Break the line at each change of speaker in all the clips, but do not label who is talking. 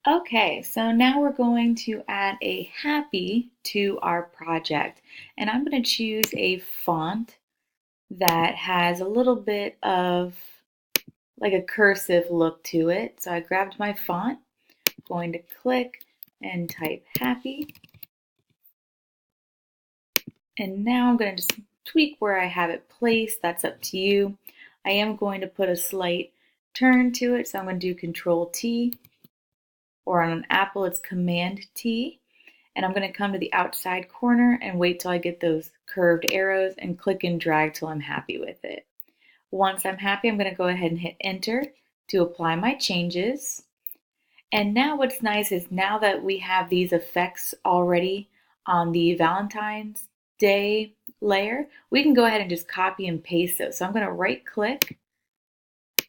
Okay, so now we're going to add a happy to our project. And I'm going to choose a font that has a little bit of like a cursive look to it. So I grabbed my font, going to click and type happy. And now I'm going to just tweak where I have it placed. That's up to you. I am going to put a slight turn to it. So I'm going to do Control T, or on an Apple, it's Command T. And I'm going to come to the outside corner and wait till I get those curved arrows and click and drag till I'm happy with it. Once I'm happy, I'm going to go ahead and hit enter to apply my changes. And now what's nice is now that we have these effects already on the Valentine's Day layer, we can go ahead and just copy and paste those. So I'm going to right click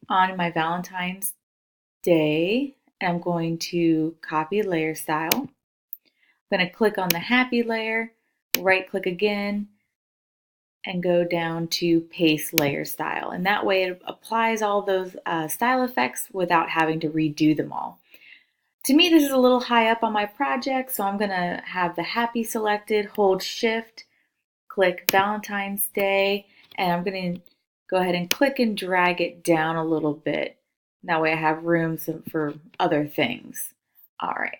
on my Valentine's Day and I'm going to copy layer style. I'm going to click on the happy layer, right click again, and go down to paste layer style. And that way it applies all those style effects without having to redo them all. To me, this is a little high up on my project, so I'm going to have the happy selected, hold shift, click Valentine's Day, and I'm going to go ahead and click and drag it down a little bit. That way I have room for other things. All right.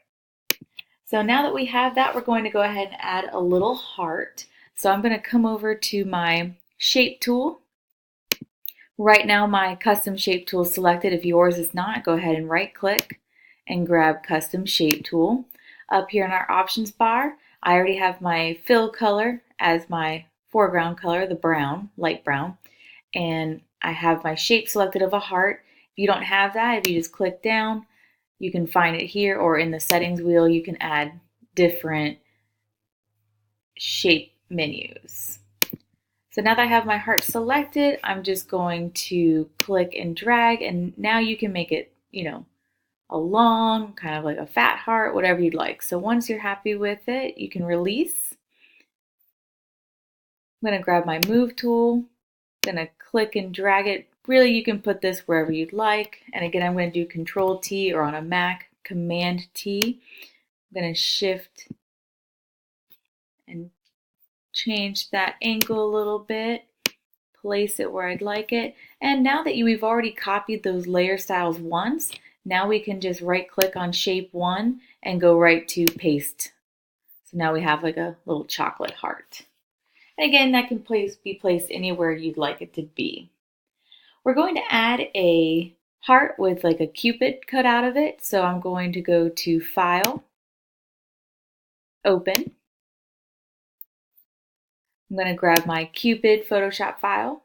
So now that we have that, we're going to go ahead and add a little heart. So I'm going to come over to my shape tool. Right now my custom shape tool is selected. If yours is not, go ahead and right click and grab custom shape tool. Up here in our options bar, I already have my fill color as my foreground color, the brown, light brown. And I have my shape selected of a heart. If you don't have that, if you just click down, you can find it here, or in the settings wheel, you can add different shape menus. So now that I have my heart selected, I'm just going to click and drag, and now you can make it, a long, kind of like a fat heart, whatever you'd like. So once you're happy with it, you can release. I'm going to grab my move tool, going to click and drag it. Really, you can put this wherever you'd like. And again, I'm going to do Control T, or on a Mac, Command T. I'm going to shift and change that angle a little bit, place it where I'd like it. And now that we've already copied those layer styles once, now we can just right click on shape 1 and go right to paste. So now we have like a little chocolate heart. And again, that can be placed anywhere you'd like it to be. We're going to add a heart with like a cupid cut out of it. So I'm going to go to File, Open. I'm going to grab my Cupid Photoshop file.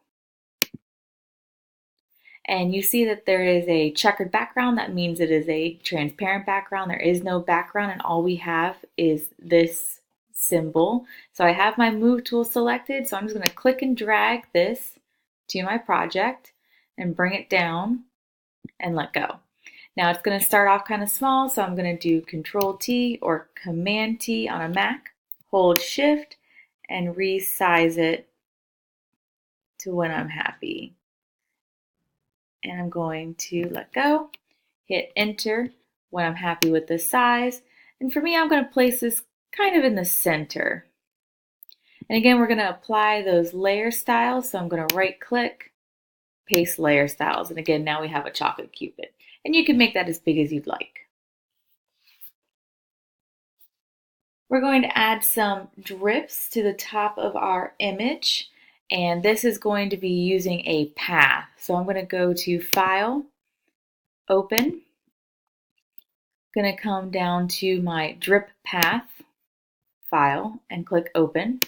And you see that there is a checkered background. That means it is a transparent background. There is no background, and all we have is this symbol. So I have my move tool selected. So I'm just going to click and drag this to my project and bring it down and let go. Now it's going to start off kind of small. So I'm going to do Control T or Command T on a Mac, hold Shift, and resize it to when I'm happy. And I'm going to let go, hit enter when I'm happy with the size. And for me, I'm going to place this kind of in the center. And again, we're going to apply those layer styles. So I'm going to right click, paste layer styles. And again, now we have a chocolate cupid. And you can make that as big as you'd like. We're going to add some drips to the top of our image. And this is going to be using a path. So I'm going to go to File, Open. I'm going to come down to my drip path file and click Open.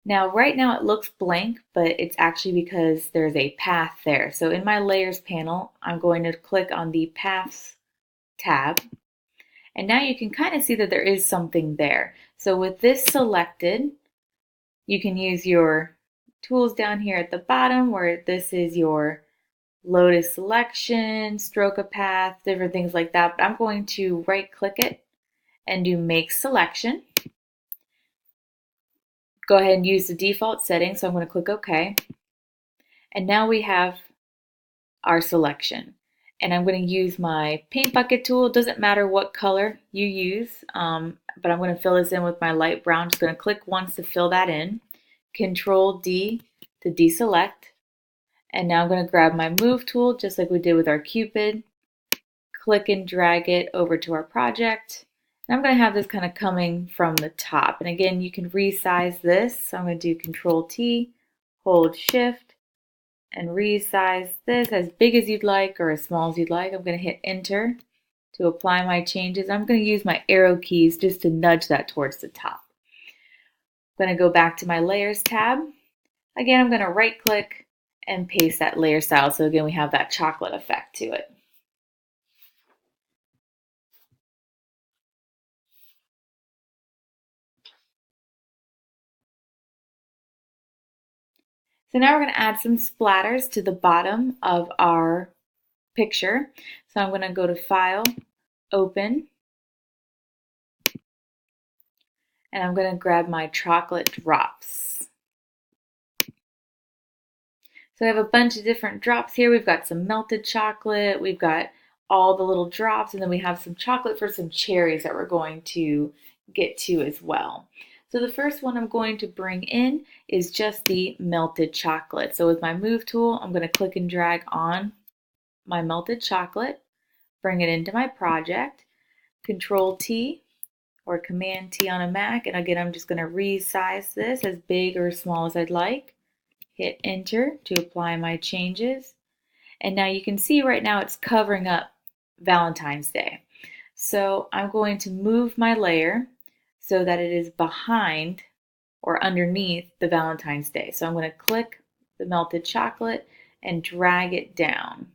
Now, right now it looks blank, but it's actually because there's a path there. So in my Layers panel, I'm going to click on the Paths tab. And now you can kind of see that there is something there. So with this selected, you can use your tools down here at the bottom where this is your lotus selection, stroke a path, different things like that. But I'm going to right click it and do make selection. Go ahead and use the default setting. So I'm going to click OK. And now we have our selection. And I'm going to use my paint bucket tool. It doesn't matter what color you use, but I'm going to fill this in with my light brown. Just going to click once to fill that in. Control D to deselect. And now I'm going to grab my move tool, just like we did with our Cupid. Click and drag it over to our project. And I'm going to have this kind of coming from the top. And again, you can resize this. So I'm going to do Control T, hold Shift, and resize this as big as you'd like or as small as you'd like. I'm going to hit Enter to apply my changes. I'm going to use my arrow keys just to nudge that towards the top. I'm going to go back to my Layers tab. Again, I'm going to right click and paste that layer style. So again, we have that chocolate effect to it. So now we're going to add some splatters to the bottom of our picture. So I'm going to go to File, Open, and I'm going to grab my chocolate drops. So I have a bunch of different drops here. We've got some melted chocolate, we've got all the little drops, and then we have some chocolate for some cherries that we're going to get to as well. So the first one I'm going to bring in is just the melted chocolate. So with my move tool, I'm going to click and drag on my melted chocolate, bring it into my project, Control T or Command T on a Mac, and again I'm just going to resize this as big or small as I'd like. Hit Enter to apply my changes. And now you can see right now it's covering up Valentine's Day. So I'm going to move my layer so that it is behind or underneath the Valentine's Day. So I'm going to click the melted chocolate and drag it down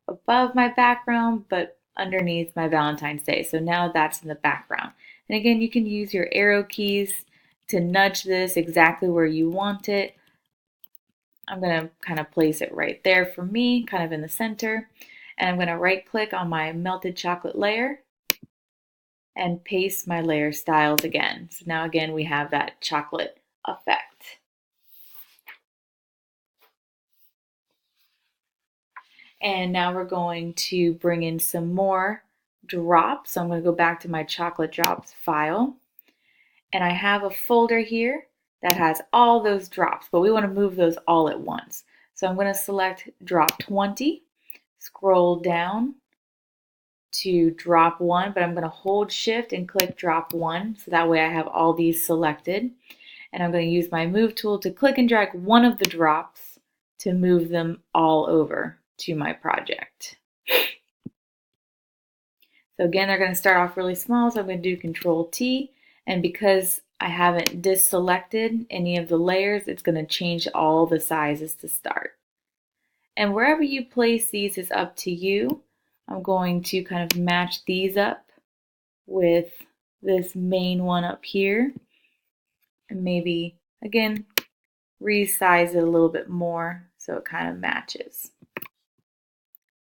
above my background, but underneath my Valentine's Day. So now that's in the background. And again, you can use your arrow keys to nudge this exactly where you want it. I'm going to kind of place it right there for me, kind of in the center. And I'm going to right click on my melted chocolate layer and paste my layer styles again. So now again, we have that chocolate effect. And now we're going to bring in some more drops. So I'm going to go back to my chocolate drops file. And I have a folder here that has all those drops, but we want to move those all at once. So I'm going to select drop 20, scroll down to drop 1, but I'm going to hold shift and click drop 1. So that way I have all these selected. And I'm going to use my move tool to click and drag one of the drops to move them all over to my project. So again, they're going to start off really small, so I'm going to do Control T, and because I haven't deselected any of the layers, it's going to change all the sizes to start. And wherever you place these is up to you. I'm going to kind of match these up with this main one up here, and maybe, again, resize it a little bit more so it kind of matches.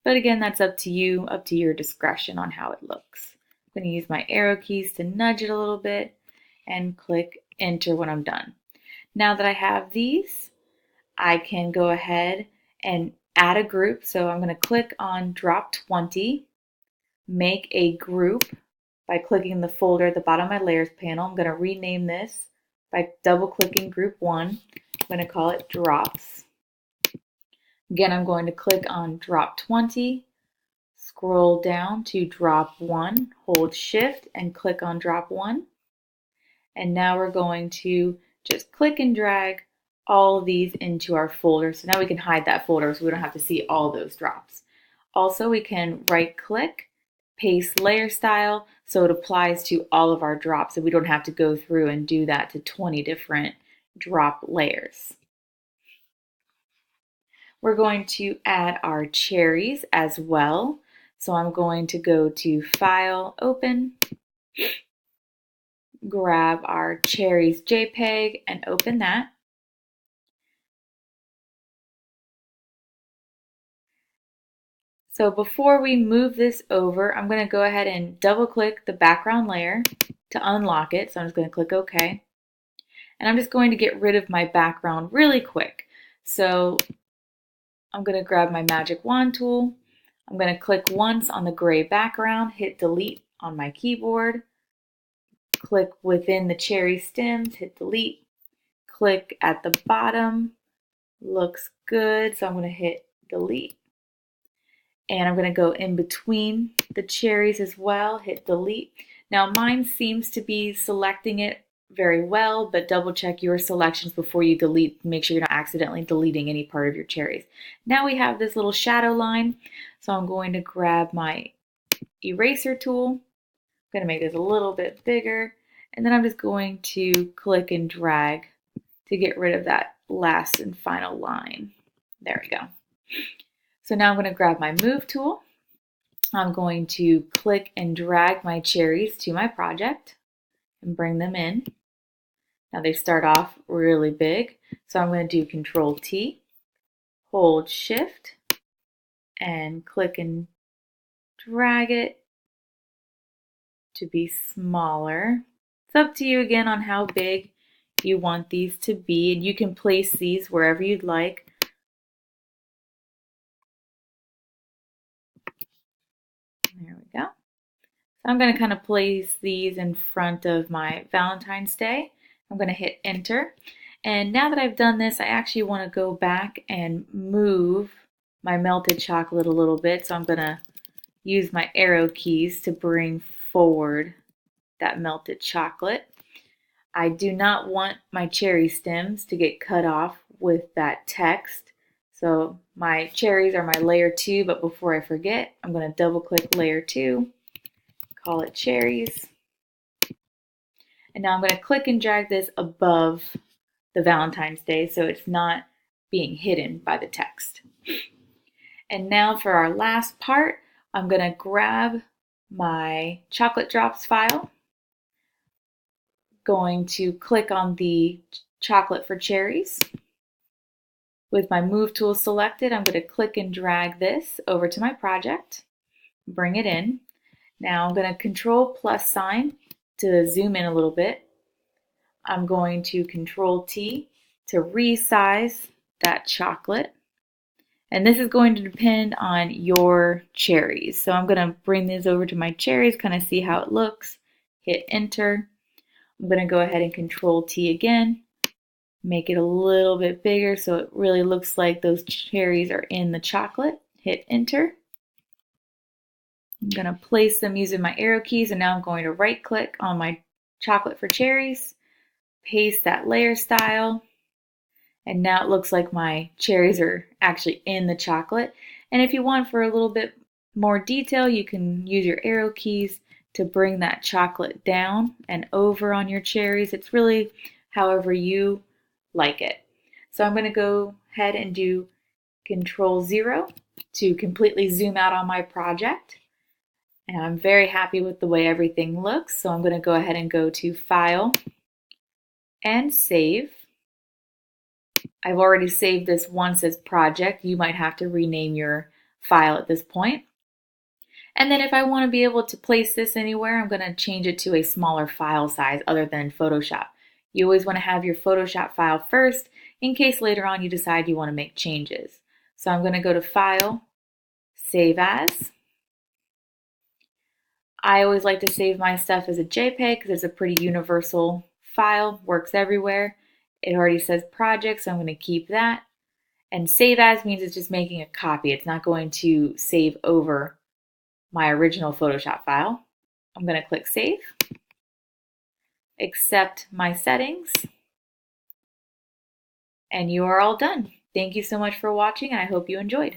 But again, that's up to you, up to your discretion on how it looks. I'm going to use my arrow keys to nudge it a little bit and click Enter when I'm done. Now that I have these, I can go ahead and add a group. So I'm going to click on drop 20, make a group by clicking the folder at the bottom of my layers panel. I'm going to rename this by double clicking group 1. I'm going to call it drops. Again, I'm going to click on drop 20, scroll down to drop 1, hold shift and click on drop 1. And now we're going to just click and drag all of these into our folder. So now we can hide that folder so we don't have to see all those drops. Also, we can right click, paste layer style, so it applies to all of our drops, so we don't have to go through and do that to 20 different drop layers. We're going to add our cherries as well. So I'm going to go to File, Open, grab our cherries JPEG and open that. So before we move this over, I'm going to go ahead and double click the background layer to unlock it. So I'm just going to click OK. And I'm just going to get rid of my background really quick. So I'm going to grab my magic wand tool. I'm going to click once on the gray background, hit delete on my keyboard, click within the cherry stems, hit delete, click at the bottom, looks good, so I'm going to hit delete. And I'm going to go in between the cherries as well, hit delete. Now mine seems to be selecting it very well, but double check your selections before you delete. Make sure you're not accidentally deleting any part of your cherries. Now we have this little shadow line, so I'm going to grab my eraser tool. I'm going to make this a little bit bigger, and then I'm just going to click and drag to get rid of that last and final line. There we go. So now I'm going to grab my move tool. I'm going to click and drag my cherries to my project and bring them in. Now they start off really big, so I'm going to do Control T, hold Shift, and click and drag it to be smaller. It's up to you again on how big you want these to be, and you can place these wherever you'd like. There we go. So I'm going to kind of place these in front of my Valentine's Day. I'm going to hit enter. And now that I've done this, I actually want to go back and move my melted chocolate a little bit. So I'm going to use my arrow keys to bring forward that melted chocolate. I do not want my cherry stems to get cut off with that text. So my cherries are my layer 2, but before I forget, I'm going to double click layer 2, call it cherries. And now I'm going to click and drag this above the Valentine's Day so it's not being hidden by the text. And now for our last part, I'm going to grab my chocolate drops file, going to click on the chocolate for cherries. With my move tool selected, I'm going to click and drag this over to my project, bring it in. Now I'm going to Control plus sign to zoom in a little bit. I'm going to Control T to resize that chocolate. And this is going to depend on your cherries. So I'm going to bring these over to my cherries, kind of see how it looks. Hit enter. I'm going to go ahead and Control T again. Make it a little bit bigger so it really looks like those cherries are in the chocolate. Hit enter. I'm going to place them using my arrow keys, and now I'm going to right click on my chocolate for cherries, paste that layer style, and now it looks like my cherries are actually in the chocolate. And if you want for a little bit more detail, you can use your arrow keys to bring that chocolate down and over on your cherries. It's really however you like it. So I'm going to go ahead and do Control 0 to completely zoom out on my project. And I'm very happy with the way everything looks. So I'm going to go ahead and go to File and Save. I've already saved this once as project. You might have to rename your file at this point. And then if I want to be able to place this anywhere, I'm going to change it to a smaller file size other than Photoshop. You always want to have your Photoshop file first in case later on you decide you want to make changes. So I'm going to go to File, Save As. I always like to save my stuff as a JPEG because it's a pretty universal file, works everywhere. It already says project, so I'm going to keep that. And Save As means it's just making a copy. It's not going to save over my original Photoshop file. I'm going to click Save, accept my settings, and you are all done. Thank you so much for watching, and I hope you enjoyed.